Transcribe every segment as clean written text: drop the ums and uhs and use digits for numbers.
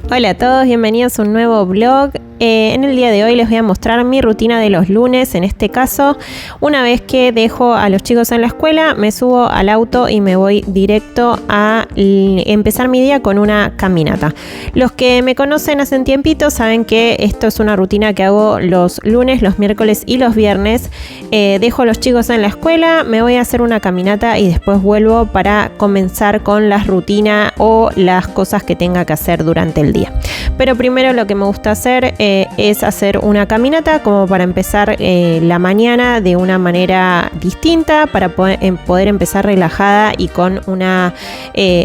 Hola a todos, bienvenidos a un nuevo vlog. En el día de hoy les voy a mostrar mi rutina de los lunes. En este caso, una vez que dejo a los chicos en la escuela, me subo al auto y me voy directo a empezar mi día con una caminata. Los que me conocen hace un tiempito saben que esto es una rutina que hago los lunes, los miércoles y los viernes. Dejo a los chicos en la escuela, me voy a hacer una caminata y después vuelvo para comenzar con la rutina o las cosas que tenga que hacer durante el día. Pero primero lo que me gusta hacer es hacer una caminata como para empezar la mañana de una manera distinta, para poder empezar relajada y con una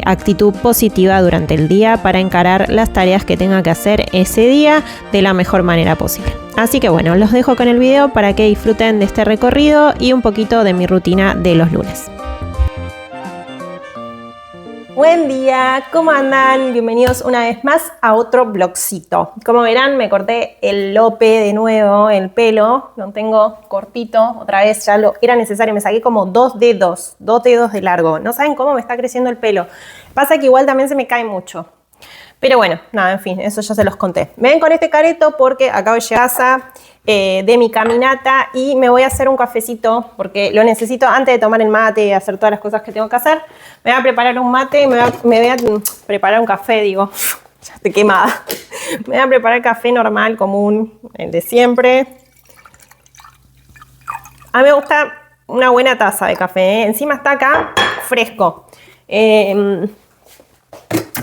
actitud positiva durante el día para encarar las tareas que tenga que hacer ese día de la mejor manera posible. Así que bueno, los dejo con el video para que disfruten de este recorrido y un poquito de mi rutina de los lunes. Buen día, ¿cómo andan? Bienvenidos una vez más a otro vlogcito. Como verán, me corté el lope de nuevo, el pelo, lo tengo cortito, otra vez ya lo era necesario, me saqué como dos dedos de largo. No saben cómo me está creciendo el pelo. Pasa que igual también se me cae mucho. Pero bueno, nada, en fin, eso ya se los conté. Me ven con este careto porque acabo de llegar a casa de mi caminata y me voy a hacer un cafecito porque lo necesito antes de tomar el mate y hacer todas las cosas que tengo que hacer. Me voy a preparar un mate y me voy a preparar un café, digo, ya estoy quemada. Me voy a preparar café normal, común, el de siempre. A mí me gusta una buena taza de café, ¿eh? Encima está acá fresco.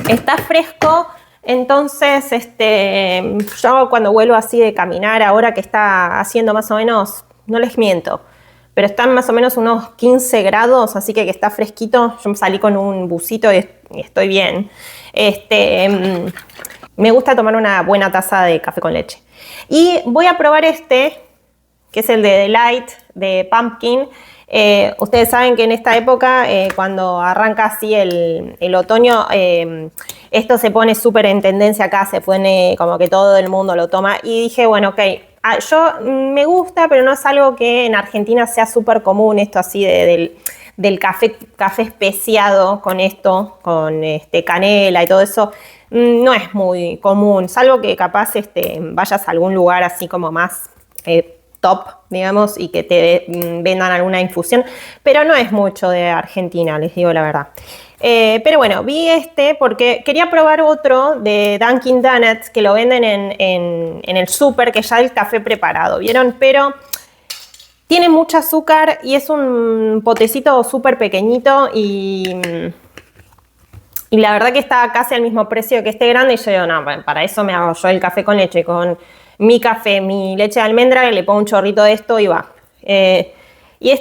Está fresco, entonces yo cuando vuelvo así de caminar, ahora que está haciendo más o menos, no les miento, pero están más o menos unos 15 grados, así que está fresquito. Yo salí con un busito y estoy bien. Me gusta tomar una buena taza de café con leche. Y voy a probar que es el de Delight, de Pumpkin. Ustedes saben que en esta época, cuando arranca así el otoño, esto se pone súper en tendencia acá, se pone como que todo el mundo lo toma. Y dije, bueno, ok, yo me gusta, pero no es algo que en Argentina sea súper común, esto así del café especiado con esto, con canela y todo eso. No es muy común, salvo que capaz vayas a algún lugar así como más top, digamos, y que te vendan alguna infusión, pero no es mucho de Argentina, les digo la verdad. Pero bueno, vi porque quería probar otro de Dunkin' Donuts que lo venden en el súper, que ya el café preparado, ¿vieron? Pero tiene mucho azúcar y es un potecito súper pequeñito y la verdad que está casi al mismo precio que este grande y yo digo, no, para eso me hago yo el café con leche, con mi café, mi leche de almendra, le pongo un chorrito de esto y va. Y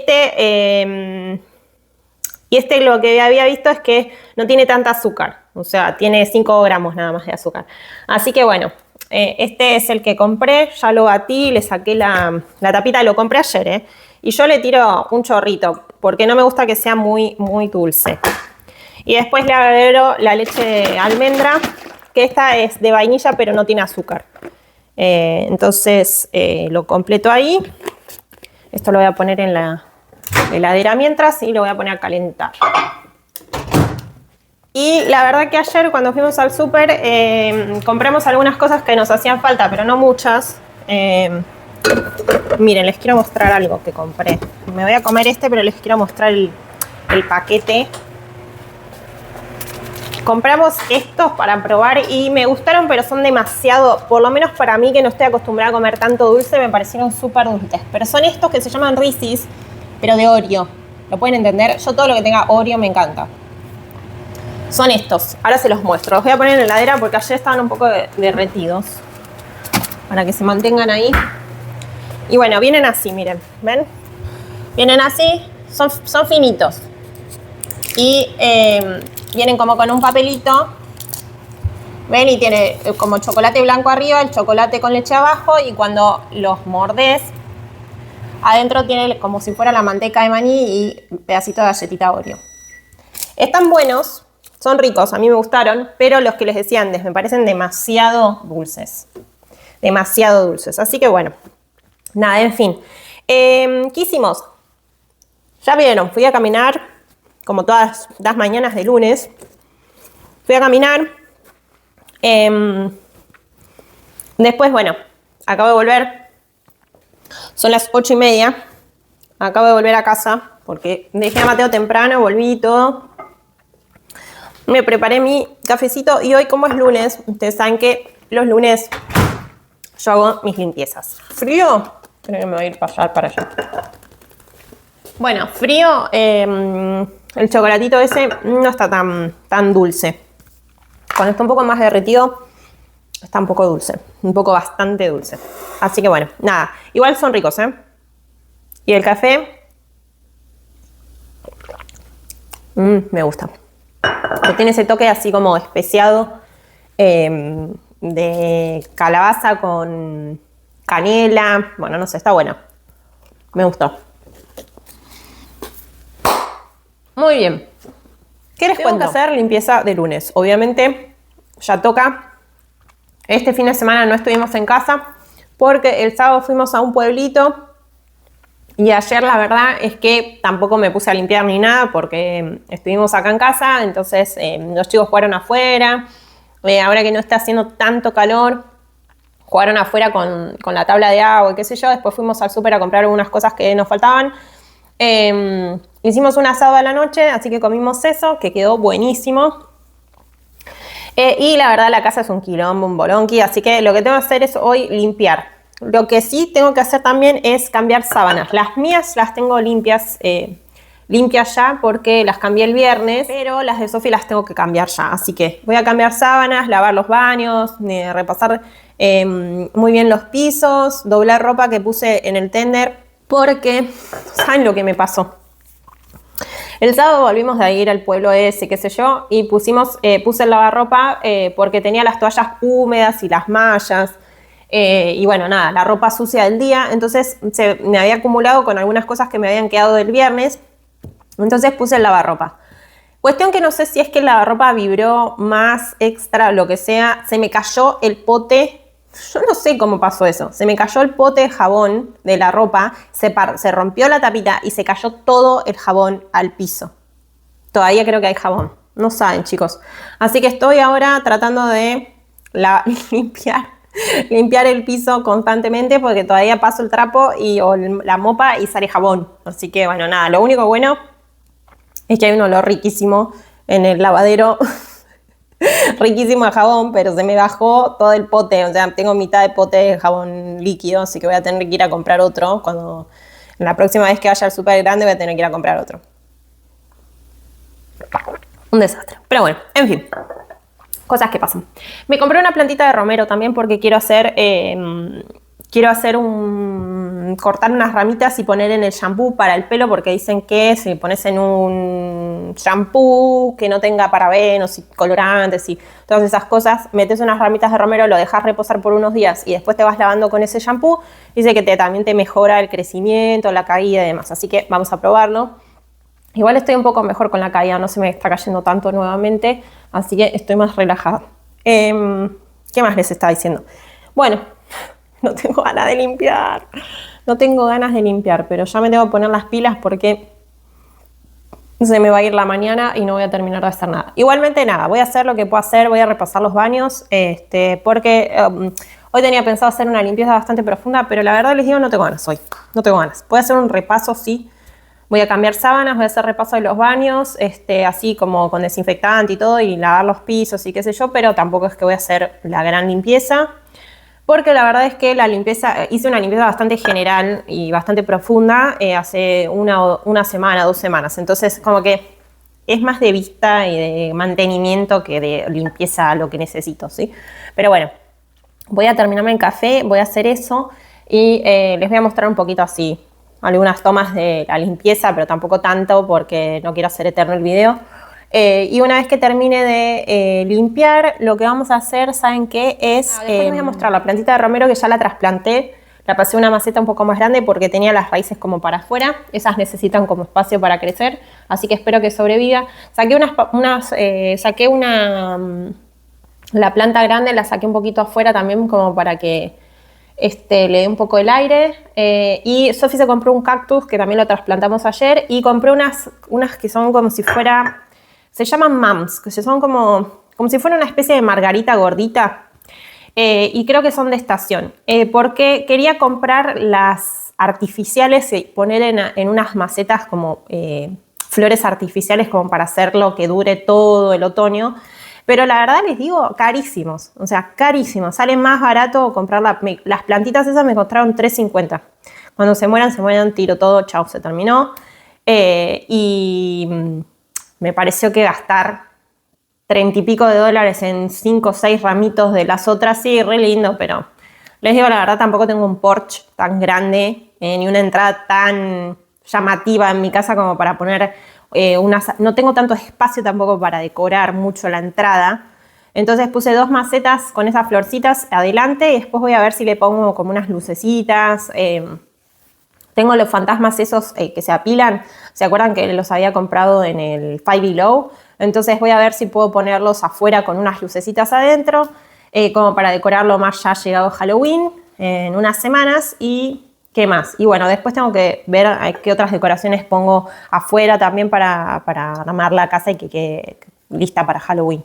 lo que había visto es que no tiene tanta azúcar, o sea, tiene 5 gramos nada más de azúcar. Así que bueno, este es el que compré, ya lo batí, le saqué la tapita, lo compré ayer, y yo le tiro un chorrito, porque no me gusta que sea muy, muy dulce. Y después le agrego la leche de almendra, que esta es de vainilla, pero no tiene azúcar. Entonces lo completo ahí. Esto lo voy a poner en la heladera mientras y lo voy a poner a calentar. Y la verdad que ayer cuando fuimos al súper compramos algunas cosas que nos hacían falta, pero no muchas. Miren, les quiero mostrar algo que compré. Me voy a comer pero les quiero mostrar el paquete. Compramos estos para probar y me gustaron, pero son demasiado, por lo menos para mí que no estoy acostumbrada a comer tanto dulce, me parecieron súper dulces. Pero son estos que se llaman Reese's, pero de Oreo. ¿Lo pueden entender? Yo todo lo que tenga Oreo me encanta. Son estos. Ahora se los muestro. Los voy a poner en la heladera porque ayer estaban un poco derretidos. Para que se mantengan ahí. Y bueno, vienen así, miren. ¿Ven? Vienen así. Son finitos. Y vienen como con un papelito, ven, y tiene como chocolate blanco arriba, el chocolate con leche abajo, y cuando los mordés, adentro tiene como si fuera la manteca de maní y un pedacito de galletita Oreo. Están buenos, son ricos, a mí me gustaron, pero los que les decía antes me parecen demasiado dulces. Demasiado dulces, así que bueno, nada, en fin. ¿Qué hicimos? Ya vieron, fui a caminar como todas las mañanas de lunes. Fui a caminar, Después, bueno, acabo de volver. Son las 8:30. Acabo de volver a casa porque dejé a Mateo temprano, volví y todo. Me preparé mi cafecito y hoy, como es lunes, ustedes saben que los lunes yo hago mis limpiezas. ¿Frío? Creo que me voy a ir para allá. Bueno, frío, el chocolatito ese no está tan dulce. Cuando está un poco más derretido, está un poco dulce. Un poco bastante dulce. Así que bueno, nada. Igual son ricos, ¿eh? Y el café, me gusta. Que tiene ese toque así como especiado de calabaza con canela. Bueno, no sé, está bueno. Me gustó. Muy bien. ¿Qué les cuento? Tengo que hacer limpieza de lunes. Obviamente ya toca. Este fin de semana no estuvimos en casa porque el sábado fuimos a un pueblito. Y ayer la verdad es que tampoco me puse a limpiar ni nada porque estuvimos acá en casa, entonces los chicos jugaron afuera. Ahora que no está haciendo tanto calor, jugaron afuera con la tabla de agua y qué sé yo. Después fuimos al súper a comprar algunas cosas que nos faltaban. Hicimos un asado a la noche, así que comimos eso, que quedó buenísimo. Y la verdad la casa es un quilombo, un bolonqui, así que lo que tengo que hacer es hoy limpiar. Lo que sí tengo que hacer también es cambiar sábanas. Las mías las tengo limpias ya porque las cambié el viernes, pero las de Sofi las tengo que cambiar ya. Así que voy a cambiar sábanas, lavar los baños, repasar muy bien los pisos, doblar ropa que puse en el tender, porque ¿saben lo que me pasó? El sábado volvimos de ir al pueblo ese, qué sé yo, y puse el lavarropa porque tenía las toallas húmedas y las mallas. Y bueno, nada, la ropa sucia del día, entonces me había acumulado con algunas cosas que me habían quedado del viernes, entonces puse el lavarropa. Cuestión que no sé si es que el lavarropa vibró más, extra, lo que sea, se me cayó el pote, yo no sé cómo pasó eso, se me cayó el pote de jabón de la ropa, se rompió la tapita y se cayó todo el jabón al piso. Todavía creo que hay jabón, no saben, chicos. Así que estoy ahora tratando de limpiar el piso constantemente porque todavía paso el trapo o la mopa y sale jabón. Así que bueno, nada, lo único bueno es que hay un olor riquísimo en el lavadero. Riquísimo de jabón, pero se me bajó todo el pote. O sea, tengo mitad de pote de jabón líquido, así que voy a tener que ir a comprar otro. La próxima vez que vaya al súper grande voy a tener que ir a comprar otro. Un desastre. Pero bueno, en fin. Cosas que pasan. Me compré una plantita de romero también porque quiero hacer cortar unas ramitas y poner en el shampoo para el pelo, porque dicen que si pones en un shampoo que no tenga parabenos y colorantes y todas esas cosas, metes unas ramitas de romero, lo dejas reposar por unos días y después te vas lavando con ese shampoo. Dice que también te mejora el crecimiento, la caída y demás, así que vamos a probarlo. Igual estoy un poco mejor con la caída, no se me está cayendo tanto nuevamente, así que estoy más relajada. ¿Qué más les estaba diciendo? Bueno, no tengo ganas de limpiar. No tengo ganas de limpiar, pero ya me tengo que poner las pilas porque se me va a ir la mañana y no voy a terminar de hacer nada. Igualmente nada, voy a hacer lo que puedo hacer, voy a repasar los baños, porque hoy tenía pensado hacer una limpieza bastante profunda, pero la verdad les digo, no tengo ganas hoy. No tengo ganas. Voy a hacer un repaso, sí. Voy a cambiar sábanas, voy a hacer repaso de los baños, así como con desinfectante y todo, y lavar los pisos y qué sé yo, pero tampoco es que voy a hacer la gran limpieza, porque la verdad es que hice una limpieza bastante general y bastante profunda hace una semana, 2 semanas, entonces como que es más de vista y de mantenimiento que de limpieza lo que necesito, ¿sí? Pero bueno, voy a terminarme el café, voy a hacer eso y les voy a mostrar un poquito así algunas tomas de la limpieza, pero tampoco tanto porque no quiero hacer eterno el video. Y una vez que termine de limpiar, lo que vamos a hacer, ¿saben qué? Después les voy a mostrar la plantita de romero que ya la trasplanté. La pasé a una maceta un poco más grande porque tenía las raíces como para afuera. Esas necesitan como espacio para crecer, así que espero que sobreviva. La planta grande la saqué un poquito afuera también como para que le dé un poco el aire. Y Sofi se compró un cactus que también lo trasplantamos ayer y compré unas que son como si fuera, se llaman mums, que son como como si fuera una especie de margarita gordita. Y creo que son de estación, porque quería comprar las artificiales y poner en unas macetas como flores artificiales como para hacerlo que dure todo el otoño. Pero la verdad les digo, carísimos, o sea, carísimos. Sale más barato comprar las plantitas esas, me costaron $3.50. Cuando se mueran, tiro todo, chao, se terminó. Y me pareció que gastar $30 y pico en 5 o 6 ramitos de las otras, sí, re lindo, pero les digo la verdad, tampoco tengo un porche tan grande ni una entrada tan llamativa en mi casa como para poner no tengo tanto espacio tampoco para decorar mucho la entrada. Entonces puse 2 macetas con esas florcitas adelante y después voy a ver si le pongo como unas lucecitas. Tengo los fantasmas esos que se apilan. ¿Se acuerdan que los había comprado en el Five Below? Entonces voy a ver si puedo ponerlos afuera con unas lucecitas adentro, como para decorarlo más ya llegado Halloween en unas semanas. ¿Y qué más? Y bueno, después tengo que ver qué otras decoraciones pongo afuera también para armar la casa y que quede lista para Halloween.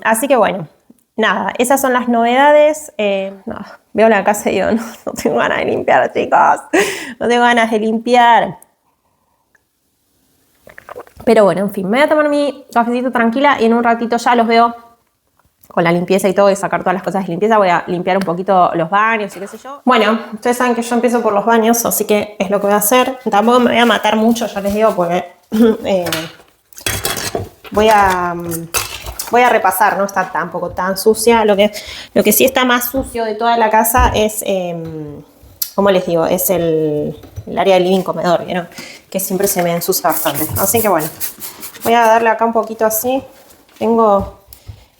Así que bueno, nada, esas son las novedades. Veo la casa y digo, no tengo ganas de limpiar, chicos. No tengo ganas de limpiar. Pero bueno, en fin, me voy a tomar mi cafecito tranquila y en un ratito ya los veo con la limpieza y todo, y sacar todas las cosas de limpieza. Voy a limpiar un poquito los baños y qué sé yo. Bueno, ustedes saben que yo empiezo por los baños, así que es lo que voy a hacer. Tampoco me voy a matar mucho, ya les digo, porque voy a repasar, no está tampoco tan sucia. Lo que sí está más sucio de toda la casa es, como les digo, es el área del living comedor, ¿vieron? Que siempre se me ensucia bastante. Así que bueno, voy a darle acá un poquito así.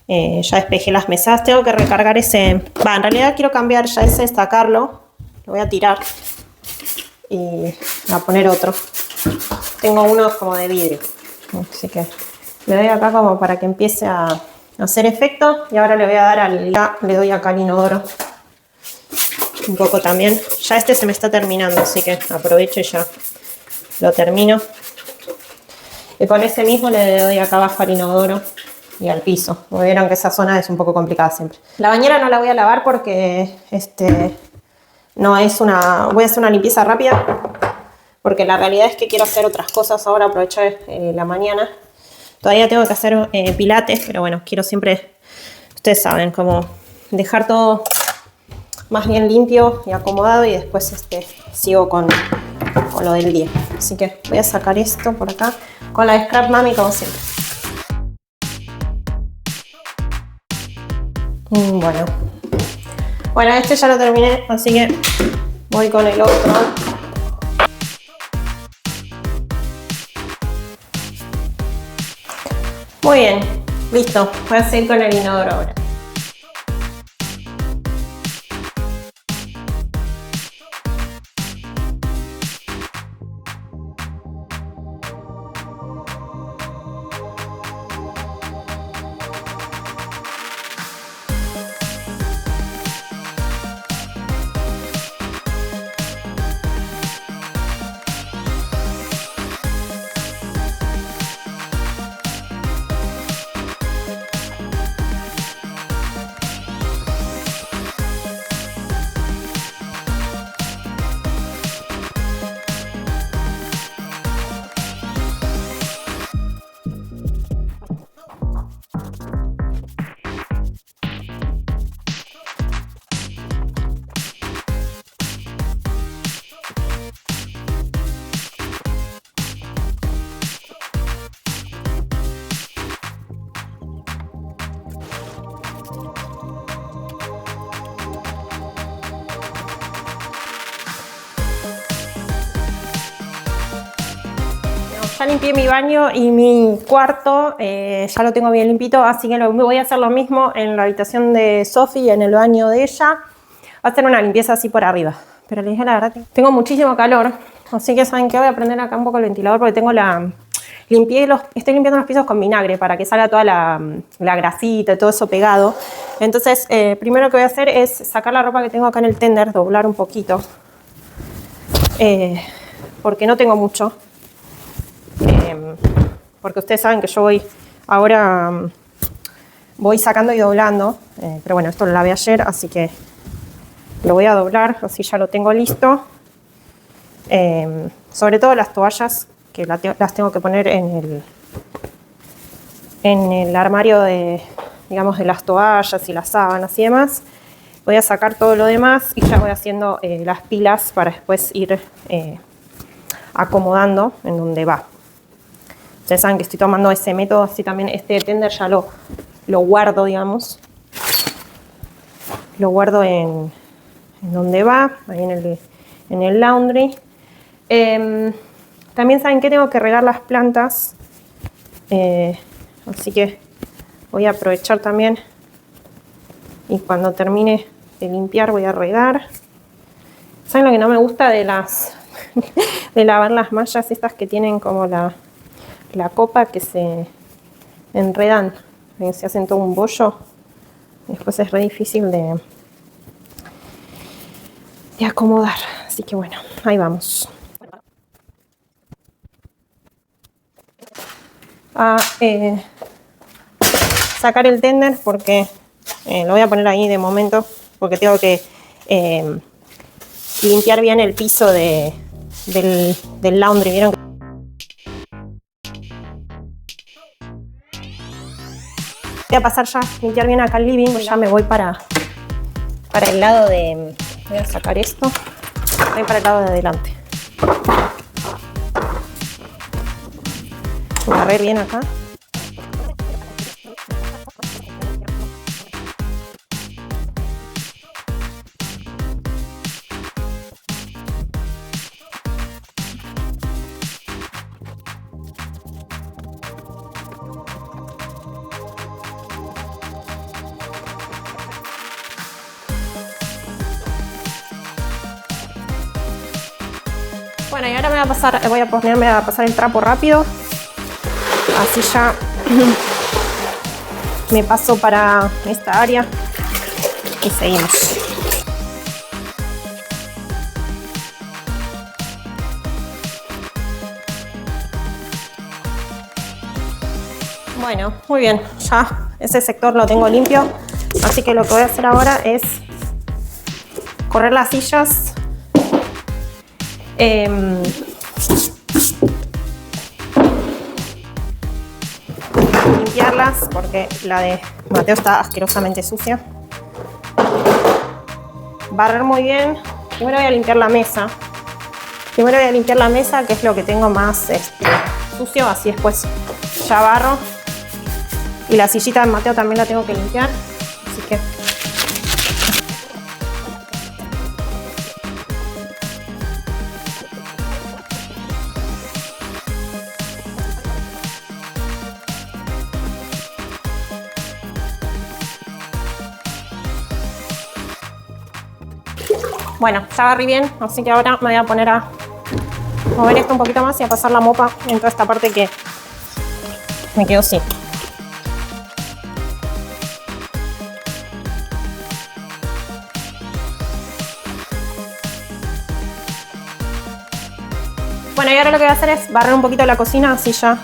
Ya despejé las mesas. Tengo que recargar ese... en realidad quiero cambiar ya ese, destacarlo. Lo voy a tirar y voy a poner otro. Tengo unos como de vidrio, así que le doy acá como para que empiece a hacer efecto. Y ahora le voy a dar le doy acá al inodoro un poco también. Ya este se me está terminando, así que aprovecho y ya lo termino. Y con ese mismo le doy acá abajo al inodoro y al piso. Como vieron que esa zona es un poco complicada siempre. La bañera no la voy a lavar porque no es voy a hacer una limpieza rápida, porque la realidad es que quiero hacer otras cosas ahora, aprovechar la mañana. Todavía tengo que hacer pilates, pero bueno, quiero siempre, ustedes saben, como dejar todo más bien limpio y acomodado, y después sigo con lo del día. Así que voy a sacar esto por acá con la Scrap Mami como siempre. Bueno, este ya lo terminé, así que voy con el otro. Muy bien, listo. Voy a seguir con el inodoro ahora. Ya limpié mi baño y mi cuarto, ya lo tengo bien limpito, así que voy a hacer lo mismo en la habitación de Sofi y en el baño de ella. Va a ser una limpieza así por arriba, pero les dije la verdad, tengo muchísimo calor, así que saben que voy a prender acá un poco el ventilador porque tengo estoy limpiando los pisos con vinagre para que salga toda la grasita y todo eso pegado. Entonces, primero que voy a hacer es sacar la ropa que tengo acá en el tender, doblar un poquito, porque no tengo mucho. Porque ustedes saben que yo voy ahora voy sacando y doblando, pero bueno, esto lo lavé ayer, así que lo voy a doblar, así ya lo tengo listo. Sobre todo las toallas, que las tengo que poner en el armario de, digamos, de las toallas y las sábanas y demás. Voy a sacar todo lo demás y ya voy haciendo las pilas para después ir acomodando en donde va. Ustedes saben que estoy tomando ese método, así también este tender ya lo guardo, digamos. Lo guardo en donde va, ahí en el laundry. También saben que tengo que regar las plantas, así que voy a aprovechar también y cuando termine de limpiar voy a regar. ¿Saben lo que no me gusta de de lavar las mallas estas que tienen como la copa que se enredan, se hacen todo un bollo? Después es re difícil de acomodar, así que bueno, ahí vamos. A sacar el tender porque lo voy a poner ahí de momento porque tengo que limpiar bien el piso del laundry. ¿Vieron? Voy a pasar ya a limpiar bien acá el living. Ya me voy para el lado de... Voy a sacar esto. Voy para el lado de adelante. Voy a barrer bien acá. Bueno, y ahora voy a ponerme a pasar el trapo rápido. Así ya me paso para esta área y seguimos. Bueno, muy bien, ya ese sector lo tengo limpio, así que lo que voy a hacer ahora es correr las sillas. Limpiarlas porque la de Mateo está asquerosamente sucia. Barrer muy bien. Primero voy a limpiar la mesa. Que es lo que tengo más sucio, así después ya barro. Y la sillita de Mateo también la tengo que limpiar, así que... Bueno, ya barrí bien, así que ahora me voy a poner a mover esto un poquito más y a pasar la mopa en toda esta parte que me quedó sin. Bueno, y ahora lo que voy a hacer es barrer un poquito la cocina, así ya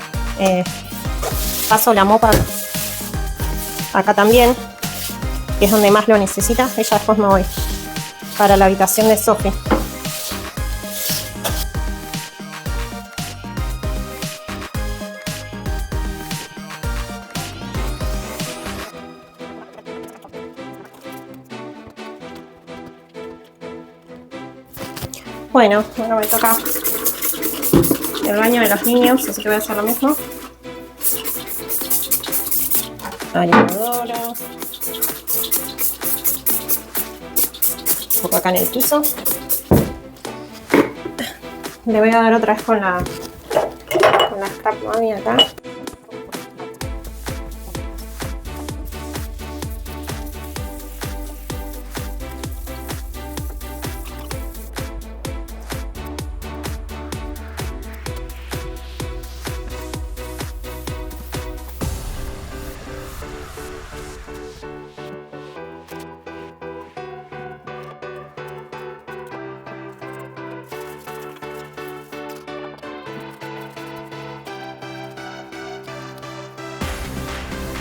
paso la mopa acá también, que es donde más lo necesita, y ya después me voy para la habitación de Sophie. Bueno, ahora me toca el baño de los niños, así que voy a hacer lo mismo. La lavadora. Un poco acá en el piso. Le voy a dar otra vez con la Scrap Mami acá.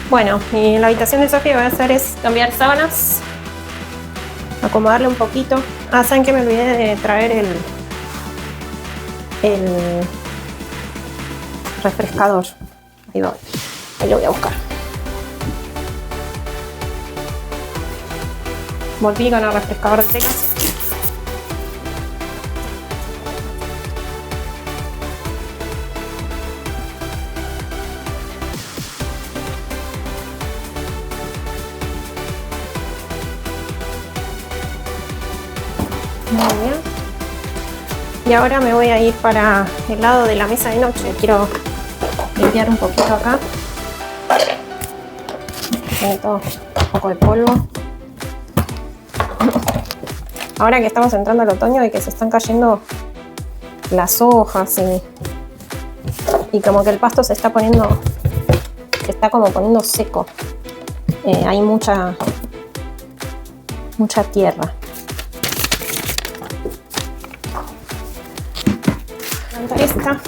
Bueno, y en la habitación de Sofía lo que voy a hacer es cambiar sábanas, acomodarle un poquito. Ah, ¿saben qué? Me olvidé de traer el refrescador. Ahí va, ahí lo voy a buscar. Volví con el refrescador de telas. Muy bien. Y ahora me voy a ir para el lado de la mesa de noche. Quiero limpiar un poquito acá. Tiene todo un poco de polvo. Ahora que estamos entrando al otoño y que se están cayendo las hojas y como que el pasto se está como poniendo seco. Hay mucha tierra. Esta.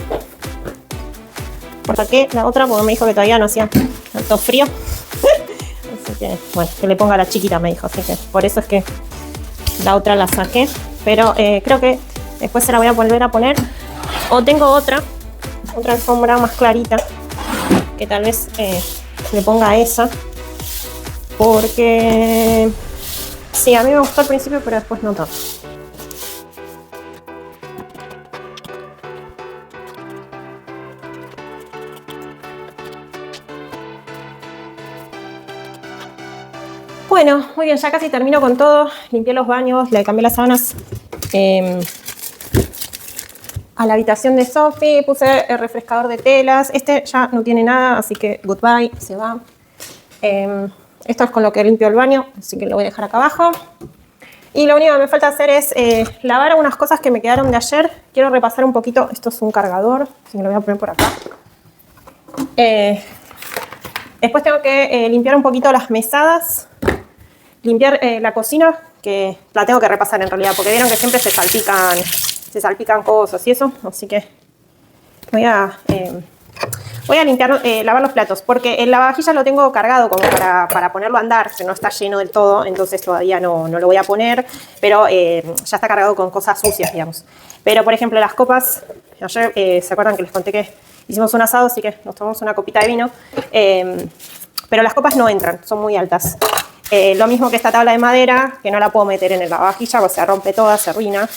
Por saqué la otra porque me dijo que todavía no hacía tanto frío. Así que, bueno, que le ponga a la chiquita, me dijo. Así que por eso es que la otra la saqué. Pero creo que después se la voy a volver a poner. O tengo otra alfombra más clarita. Que tal vez le ponga a esa. Porque sí, a mí me gustó al principio, pero después no tanto. Bueno, muy bien, ya casi termino con todo. Limpié los baños, le cambié las sábanas a la habitación de Sophie. Puse el refrescador de telas. Este ya no tiene nada, así que goodbye, se va. Esto es con lo que limpio el baño, así que lo voy a dejar acá abajo. Y lo único que me falta hacer es lavar algunas cosas que me quedaron de ayer. Quiero repasar un poquito. Esto es un cargador, así que lo voy a poner por acá. Después tengo que limpiar un poquito las mesadas. Limpiar la cocina, que la tengo que repasar en realidad, porque vieron que siempre se salpican cosas y eso, así que voy a limpiar, lavar los platos, porque el lavavajillas lo tengo cargado como para ponerlo a andar, que no está lleno del todo, entonces todavía no lo voy a poner, pero ya está cargado con cosas sucias, digamos. Pero, por ejemplo, las copas, ayer se acuerdan que les conté que hicimos un asado, así que nos tomamos una copita de vino, pero las copas no entran, son muy altas. Lo mismo que esta tabla de madera, que no la puedo meter en el lavavajillas, porque se rompe toda, se arruina.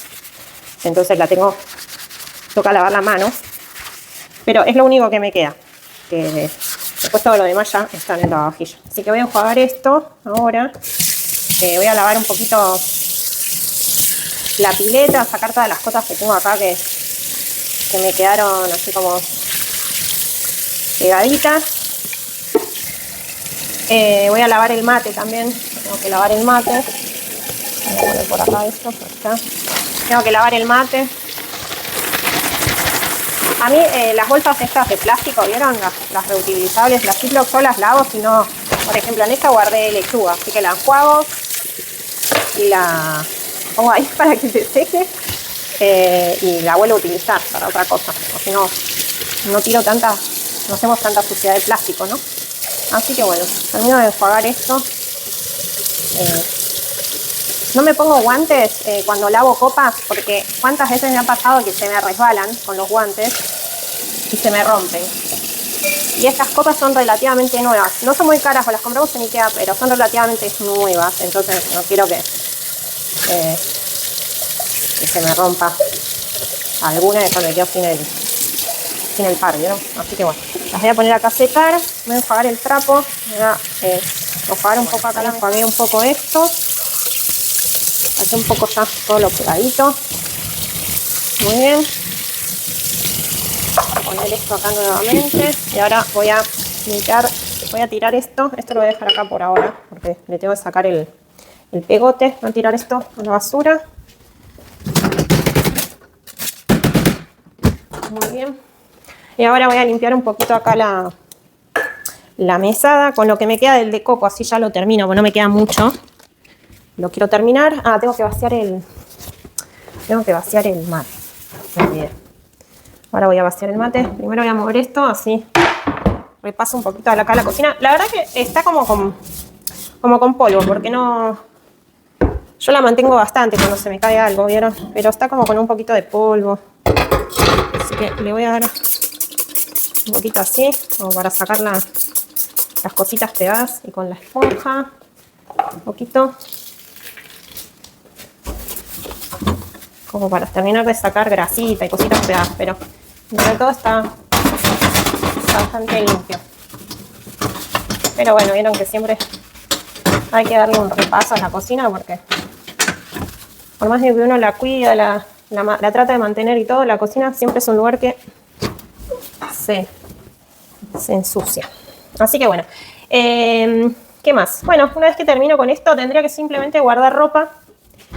Entonces toca lavar la mano. Pero es lo único que me queda. Que después todo lo demás ya está en el lavavajillas. Así que voy a enjuagar esto ahora. Voy a lavar un poquito la pileta, sacar todas las cosas que tengo acá que me quedaron así como pegaditas. Voy a lavar el mate también. Tengo que lavar el mate. Voy a poner por acá esto. Acá. Tengo que lavar el mate. A mí las bolsas estas de plástico, ¿vieron? Las reutilizables, las Ziploc, yo las lavo, si no, por ejemplo, en esta guardé lechuga, así que la enjuago y la pongo ahí para que se seque y la vuelvo a utilizar para otra cosa. O si no, no hacemos tanta suciedad de plástico, ¿no? Así que bueno, termino de enjuagar esto. No me pongo guantes cuando lavo copas, porque cuántas veces me ha pasado que se me resbalan con los guantes y se me rompen. Y estas copas son relativamente nuevas. No son muy caras, las compramos en Ikea, pero son relativamente nuevas. Entonces no quiero que se me rompa alguna y después me quedo sin el par, ¿vieron? Así que bueno, las voy a poner acá a secar. Voy a enjuagar el trapo. Voy a enjuagar un poco acá, enjuagué un poco esto. Hace un poco ya todo lo pegadito. Muy bien. Voy a poner esto acá nuevamente. Y ahora voy a limpiar, voy a tirar esto. Esto lo voy a dejar acá por ahora, porque le tengo que sacar el pegote. Voy a tirar esto a la basura. Muy bien. Y ahora voy a limpiar un poquito acá la mesada con lo que me queda del de coco. Así ya lo termino, porque no me queda mucho. Lo quiero terminar. Ah, tengo que vaciar el mate. Me olvidé. Ahora voy a vaciar el mate. Primero voy a mover esto, así repaso un poquito acá la cocina. La verdad que está como con polvo, porque no... Yo la mantengo bastante cuando se me cae algo, ¿vieron? Pero está como con un poquito de polvo. Así que le voy a dar un poquito así, como para sacar las cositas pegadas, y con la esponja, un poquito. Como para terminar de sacar grasita y cositas pegadas, pero entre todo está bastante limpio. Pero bueno, vieron que siempre hay que darle un repaso a la cocina, porque por más de que uno la cuida, la trata de mantener y todo, la cocina siempre es un lugar que se ensucia. Así que bueno, ¿qué más? Bueno, una vez que termino con esto, tendría que simplemente guardar ropa.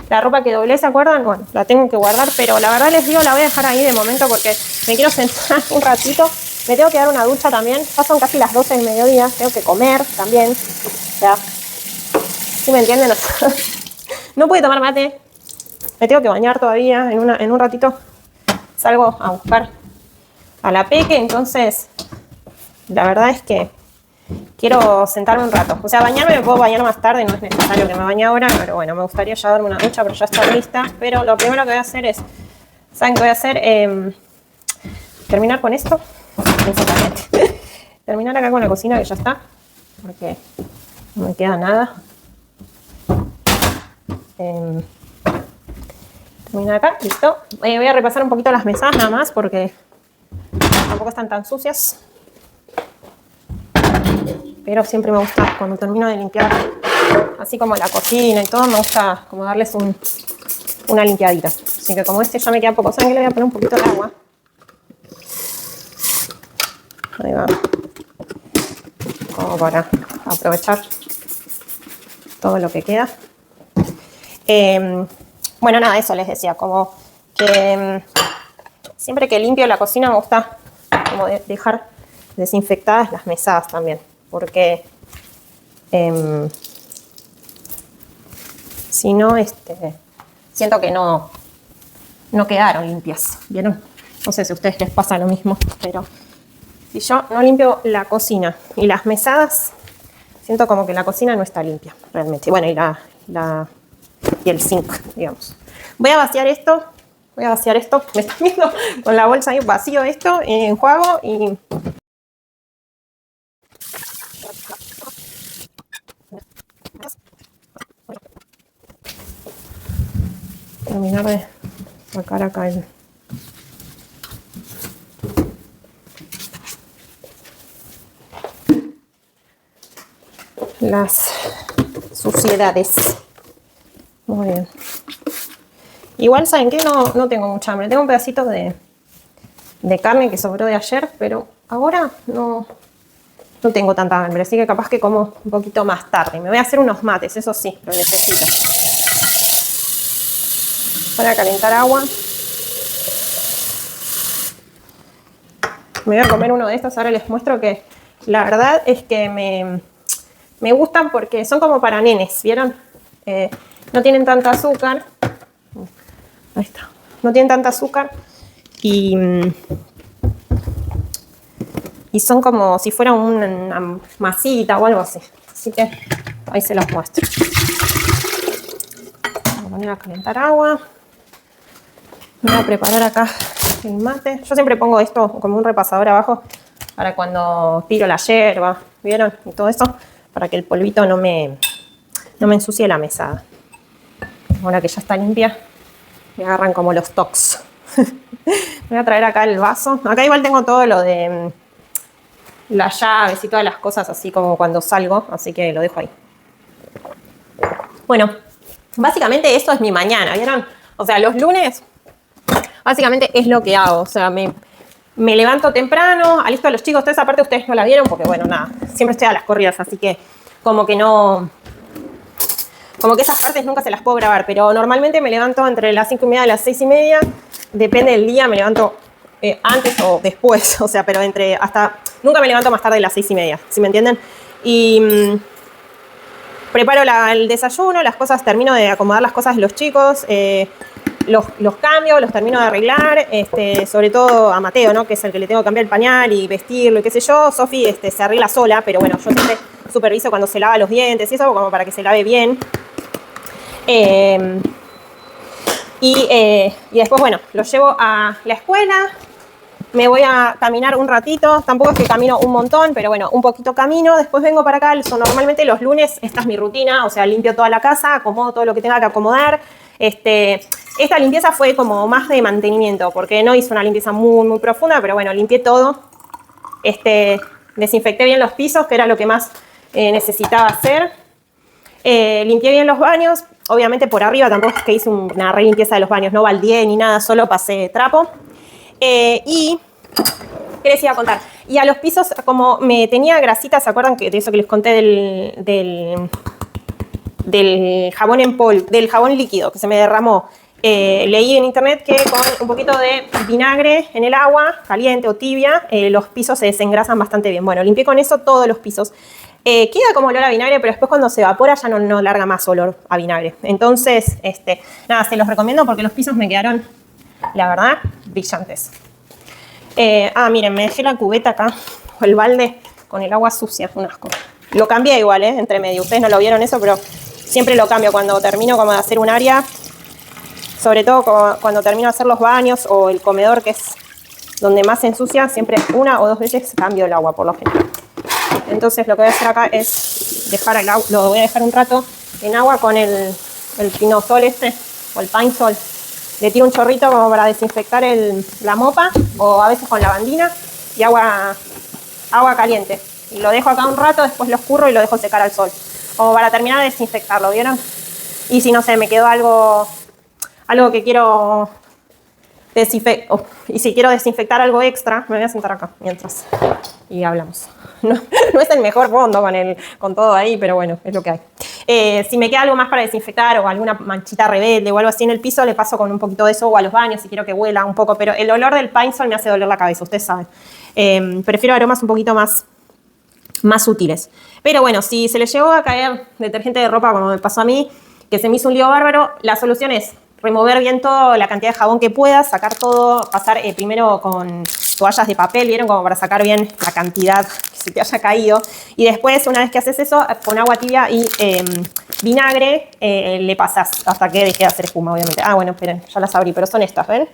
La ropa que doblé, ¿se acuerdan? Bueno, la tengo que guardar, pero la verdad les digo, la voy a dejar ahí de momento porque me quiero sentar un ratito. Me tengo que dar una ducha también. Ya son casi las 12 del mediodía. Tengo que comer también. Ya. ¿Sí me entienden? No pude tomar mate. Me tengo que bañar todavía. En un ratito salgo a buscar a la peque. Entonces, la verdad es que quiero sentarme un rato. O sea, bañarme me puedo bañar más tarde, no es necesario que me bañe ahora, pero bueno, me gustaría ya darme una ducha, pero ya está lista. Pero lo primero que voy a hacer es, ¿saben qué voy a hacer? Terminar con esto, principalmente. Terminar acá con la cocina, que ya está, porque no me queda nada. Terminar acá, listo. Voy a repasar un poquito las mesas nada más, porque tampoco están tan sucias. Pero siempre me gusta, cuando termino de limpiar, así como la cocina y todo, me gusta como darles una limpiadita. Así que como este ya me queda poco sangre, le voy a poner un poquito de agua. Ahí va. Como para aprovechar todo lo que queda. Bueno, nada, eso les decía, como que siempre que limpio la cocina me gusta como dejar desinfectadas las mesadas también. Porque si no, siento que no quedaron limpias, ¿vieron? No sé si a ustedes les pasa lo mismo, pero si yo no limpio la cocina y las mesadas, siento como que la cocina no está limpia, realmente. Bueno, y el zinc, digamos. Voy a vaciar esto, me están viendo con la bolsa ahí vacío esto, enjuago y... Terminar de sacar acá las suciedades. Muy bien. Igual, ¿saben qué? No tengo mucha hambre. Tengo un pedacito de carne que sobró de ayer, pero ahora no tengo tanta hambre. Así que capaz que como un poquito más tarde. Me voy a hacer unos mates, eso sí, lo necesito. Para calentar agua. Me voy a comer uno de estos. Ahora les muestro que la verdad es que me gustan porque son como para nenes, ¿vieron? No tienen tanta azúcar. Ahí está. No tienen tanta azúcar y son como si fuera una masita o algo así. Así que ahí se los muestro. Voy a poner a calentar agua. Voy a preparar acá el mate. Yo siempre pongo esto como un repasador abajo para cuando tiro la yerba, ¿vieron? Y todo eso, para que el polvito no me ensucie la mesada. Ahora que ya está limpia, me agarran como los tocs. Voy a traer acá el vaso. Acá igual tengo todo lo de las llaves y todas las cosas así como cuando salgo, así que lo dejo ahí. Bueno, básicamente esto es mi mañana, ¿vieron? O sea, los lunes básicamente es lo que hago. O sea, me levanto temprano, alisto a los chicos. Toda esa parte ustedes no la vieron porque, bueno, nada, siempre estoy a las corridas, así que como que esas partes nunca se las puedo grabar, pero normalmente me levanto entre las 5:30 y las 6:30. Depende del día, me levanto antes o después, o sea, pero nunca me levanto más tarde de las 6:30, ¿sí me entienden? Y preparo el desayuno, termino de acomodar las cosas de los chicos, los cambio, los termino de arreglar, sobre todo a Mateo, ¿no? Que es el que le tengo que cambiar el pañal y vestirlo y qué sé yo. Sofi se arregla sola, pero bueno, yo siempre superviso cuando se lava los dientes y eso, como para que se lave bien. Y después, bueno, lo llevo a la escuela. Me voy a caminar un ratito, tampoco es que camino un montón, pero bueno, un poquito camino. Después vengo para acá, normalmente los lunes esta es mi rutina, o sea, limpio toda la casa, acomodo todo lo que tenga que acomodar. Esta limpieza fue como más de mantenimiento, porque no hice una limpieza muy profunda, pero bueno, limpié todo. Desinfecté bien los pisos, que era lo que más necesitaba hacer. Limpié bien los baños, obviamente por arriba, tampoco es que hice una relimpieza de los baños, no baldeé ni nada, solo pasé trapo. Y, ¿qué les iba a contar? Y a los pisos, como me tenía grasita, ¿se acuerdan de eso que les conté del jabón en polvo, del jabón líquido que se me derramó? Leí en internet que con un poquito de vinagre en el agua, caliente o tibia, los pisos se desengrasan bastante bien. Bueno, limpié con eso todos los pisos. Queda como olor a vinagre, pero después cuando se evapora ya no larga más olor a vinagre. Entonces, nada, se los recomiendo porque los pisos me quedaron, la verdad, brillantes. Miren, me dejé la cubeta acá, o el balde, con el agua sucia, un asco. Lo cambié igual, entre medio. Ustedes no lo vieron eso, pero siempre lo cambio cuando termino como de hacer un área. Sobre todo cuando termino de hacer los baños o el comedor, que es donde más se ensucia, siempre una o dos veces cambio el agua, por lo general. Entonces lo que voy a hacer acá es dejar el agua, lo voy a dejar un rato en agua con el pinosol o el pine sol. Le tiro un chorrito como para desinfectar la mopa, o a veces con lavandina, y agua caliente. Y lo dejo acá un rato, después lo escurro y lo dejo secar al sol, como para terminar de desinfectarlo, ¿vieron? Y si no sé, me quedó algo que quiero desinfectar, y si quiero desinfectar algo extra, me voy a sentar acá mientras y hablamos. No es el mejor fondo con todo ahí, pero bueno, es lo que hay. Si me queda algo más para desinfectar o alguna manchita rebelde o algo así en el piso, le paso con un poquito de eso o a los baños si quiero que huela un poco, pero el olor del Pine Sol me hace doler la cabeza, ustedes saben. Prefiero aromas un poquito más sutiles. Pero bueno, si se les llegó a caer detergente de ropa como me pasó a mí, que se me hizo un lío bárbaro, la solución es remover bien toda la cantidad de jabón que puedas, sacar todo, pasar primero con toallas de papel, ¿vieron? Como para sacar bien la cantidad que se te haya caído. Y después, una vez que haces eso, con agua tibia y vinagre, le pasas hasta que deje de hacer espuma, obviamente. Bueno, esperen, ya las abrí, pero son estas, ¿ven?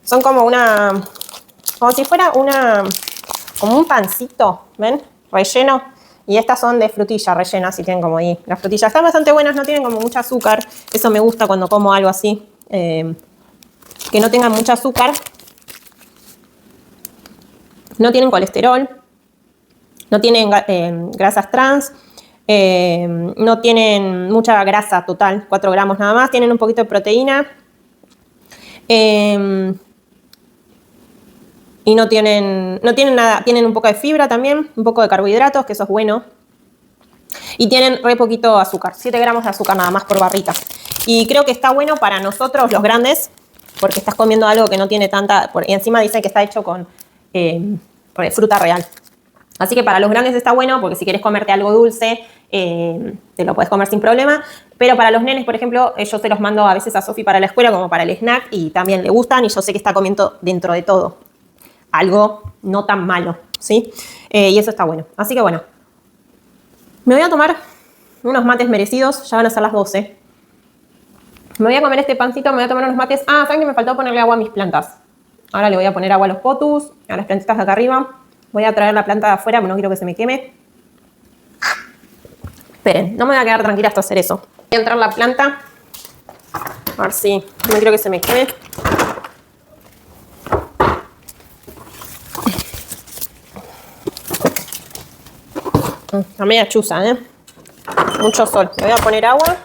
Son como como si fuera como un pancito, ¿ven? Relleno. Y estas son de frutilla rellenas y tienen como ahí las frutillas. Están bastante buenas, no tienen como mucho azúcar. Eso me gusta cuando como algo así, que no tengan mucho azúcar. No tienen colesterol, no tienen grasas trans, no tienen mucha grasa total, 4 gramos nada más. Tienen un poquito de proteína. Y no tienen nada, tienen un poco de fibra también, un poco de carbohidratos, que eso es bueno. Y tienen re poquito azúcar, 7 gramos de azúcar nada más por barrita. Y creo que está bueno para nosotros los grandes, porque estás comiendo algo que no tiene tanta... Y encima dicen que está hecho con fruta real. Así que para los grandes está bueno, porque si quieres comerte algo dulce, te lo puedes comer sin problema. Pero para los nenes, por ejemplo, yo se los mando a veces a Sofi para la escuela como para el snack y también le gustan y yo sé que está comiendo dentro de todo algo no tan malo, ¿sí? Y eso está bueno. Así que bueno, me voy a tomar unos mates merecidos, ya van a ser las 12. Me voy a comer este pancito, me voy a tomar unos mates. ¿Saben que me faltó ponerle agua a mis plantas? Ahora le voy a poner agua a los potus, a las plantitas de acá arriba. Voy a traer la planta de afuera, pero no quiero que se me queme. Esperen, no me voy a quedar tranquila hasta hacer eso. Voy a entrar la planta. A ver si no quiero que se me queme. Está media chuza, mucho sol. Le voy a poner agua.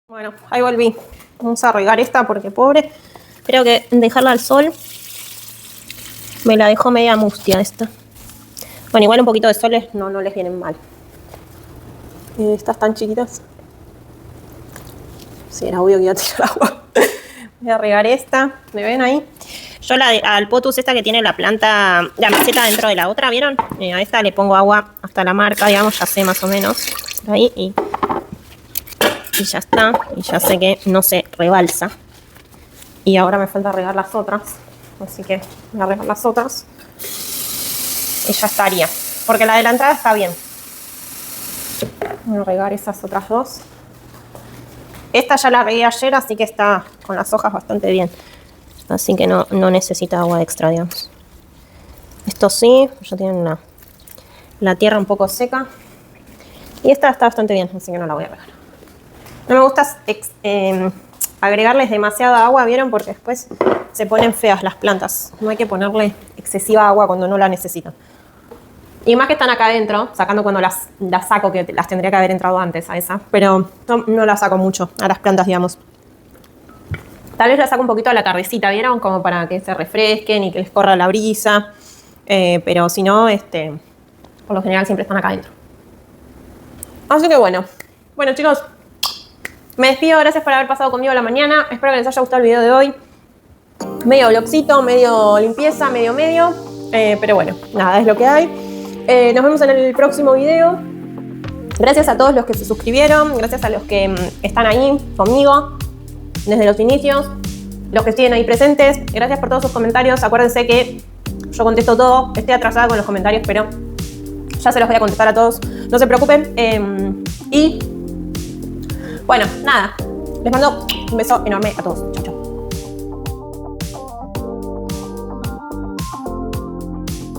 Bueno, ahí volví. Vamos a regar esta porque pobre. Creo que dejarla al sol me la dejó media mustia esta. Bueno, igual un poquito de sol no les vienen mal. Estas tan chiquitas. Sí, era obvio que iba a tirar agua. Voy a regar esta. ¿Me ven ahí? Yo al potus esta que tiene la planta, la maceta dentro de la otra, ¿vieron? A esta le pongo agua hasta la marca, digamos, ya sé más o menos. Ahí y y ya está. Y ya sé que no se rebalsa. Y ahora me falta regar las otras. Así que voy a regar las otras. Y ya estaría. Porque la de la entrada está bien. Voy a regar esas otras dos. Esta ya la regué ayer, así que está con las hojas bastante bien. Así que no necesita agua extra, digamos. Esto sí, ya tienen la tierra un poco seca. Y esta está bastante bien, así que no la voy a regar. No me gusta agregarles demasiada agua, ¿vieron? Porque después se ponen feas las plantas. No hay que ponerle excesiva agua cuando no la necesitan. Y más que están acá adentro, sacando cuando las saco, que las tendría que haber entrado antes a esa. Pero no las saco mucho a las plantas, digamos. Tal vez las saco un poquito a la tardecita, ¿vieron? Como para que se refresquen y que les corra la brisa. Pero si no, por lo general siempre están acá adentro. Así que bueno. Bueno, chicos, me despido. Gracias por haber pasado conmigo la mañana. Espero que les haya gustado el video de hoy. Medio vlogcito, medio limpieza, medio. Pero bueno, nada, es lo que hay. Nos vemos en el próximo video. Gracias a todos los que se suscribieron. Gracias a los que están ahí conmigo desde los inicios. Los que siguen ahí presentes. Gracias por todos sus comentarios. Acuérdense que yo contesto todo. Estoy atrasada con los comentarios, pero ya se los voy a contestar a todos. No se preocupen. Y bueno, nada. Les mando un beso enorme a todos. Chau.